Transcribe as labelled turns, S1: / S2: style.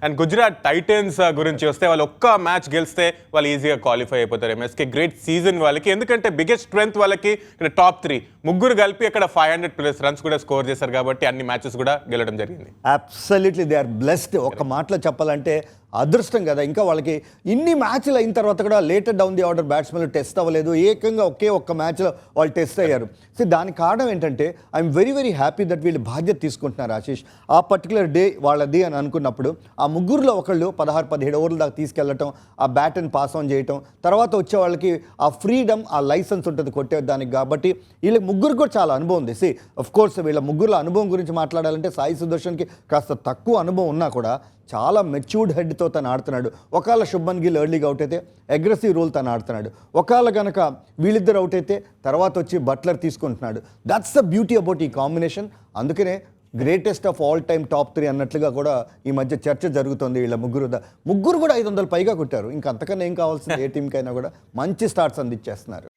S1: And Gujarat Titans గురించి వస్తే వాళ్ళు ఒక్క మ్యాచ్ గెలిస్తే వాళ్ళు ఈజీగా క్వాలిఫై అయిపోతారు. ఎంఎస్కే గ్రేట్ సీజన్ వాళ్ళకి, ఎందుకంటే బిగ్గెస్ట్ స్ట్రెంత్ వాళ్ళకి ఇక్కడ టాప్ 3 ముగ్గురు కలిపి అక్కడ 500+ రన్స్ కూడా స్కోర్ చేశారు కాబట్టి అన్ని మ్యాచెస్ కూడా గెలవడం జరిగింది.
S2: Absolutely they are blessed. ఒక మాటలో చెప్పాలంటే అదృష్టం కదా. ఇంకా వాళ్ళకి ఇన్ని మ్యాచ్లు అయిన తర్వాత కూడా లేటర్ డౌన్ ది ఆర్డర్ బ్యాట్స్మెన్లు టెస్ట్ అవ్వలేదు. ఏకంగా ఒక్క మ్యాచ్లో వాళ్ళు టెస్ట్ అయ్యారు. సో దానికి కారణం ఏంటంటే I'm very very happy that వీళ్ళు బాధ్యత తీసుకుంటున్నారు ఆశీష్. ఆ పర్టికులర్ డే వాళ్ళది అని అనుకున్నప్పుడు ఆ ముగ్గురులో ఒకళ్ళు 16-17 ఓవర్ల దాకా తీసుకెళ్ళటం, ఆ బ్యాట్ని పాస్ ఆన్ చేయటం, తర్వాత వచ్చే వాళ్ళకి ఆ ఫ్రీడమ్, ఆ లైసెన్స్ ఉంటుంది కొట్టేదానికి. కాబట్టి వీళ్ళకి ముగ్గురు కూడా చాలా అనుభవం ఉంది. సి ఆఫ్ కోర్స్ వీళ్ళ ముగ్గురుల అనుభవం గురించి మాట్లాడాలంటే సాయి సుదర్శన్కి కాస్త తక్కువ అనుభవం ఉన్నా కూడా చాలా మెచ్యూర్డ్ హెడ్తో తను ఆడుతున్నాడు. ఒకవేళ శుభ్మన్ గిల్ ఎర్లీగా అవుట్ అయితే అగ్రెసివ్ రోల్ తను ఆడుతున్నాడు. ఒకవేళ కనుక వీళ్ళిద్దరు అవుట్ అయితే తర్వాత వచ్చి బట్లర్ తీసుకుంటున్నాడు. దట్స్ ద బ్యూటీ అబౌట్ ఈ కాంబినేషన్. అందుకనే greatest of all time top 3 అన్నట్లుగా కూడా ఈ మధ్య చర్చ జరుగుతుంది. వీళ్ళ ముగ్గురు కూడా 500 పైగా కొట్టారు. ఇంకా అంతకన్నా ఏం కావాల్సింది ఏ టీంకైనా కూడా మంచి స్టార్ట్స్ అందించేస్తున్నారు.